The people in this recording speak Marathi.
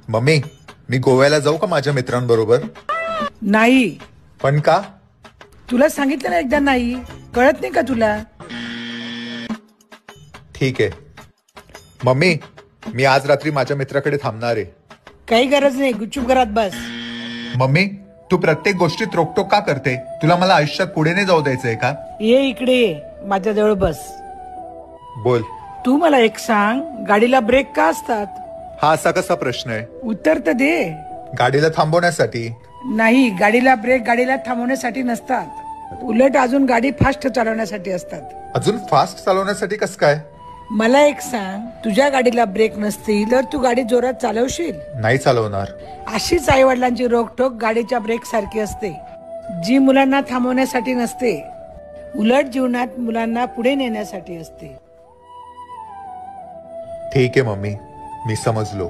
मम्मी, मी गोव्याला जाऊ का माझ्या मित्रांबरोबर? नाही. पण का? तुला सांगितलं ना एकदा नाही, कळत नाही का तुला? ठीक आहे मम्मी, मी आज रात्री माझ्या मित्राकडे थांबणार आहे. काही गरज नाही, गुपचूप घरात बस. मम्मी, तू प्रत्येक गोष्टीत रोकटोक का करते? तुला मला आयुष्यात पुढे नाही जाऊ द्यायचंय का? ये इकडे ये, माझ्याजवळ बस. बोल. तू मला एक सांग, गाडीला ब्रेक का असतात? हा असा कसा प्रश्न आहे? उत्तर तर दे. गाडीला थांबवण्यासाठी. नाही, गाडीला ब्रेक गाडीला थांबवण्यासाठी नसतात, उलट अजून गाडी फास्ट चालवण्यासाठी असतात. अजून फास्ट चालवण्यासाठी कसं काय? मला एक सांग, तुझ्या गाडीला ब्रेक नसतील तर तू गाडी जोरात चालवशील? नाही चालवणार. अशीच आई वडिलांची रोकटोक गाडीच्या ब्रेक सारखी असते, जी मुलांना थांबवण्यासाठी नसते, उलट जीवनात मुलांना पुढे नेण्यासाठी असते. ठीक आहे मम्मी, मी समजलो.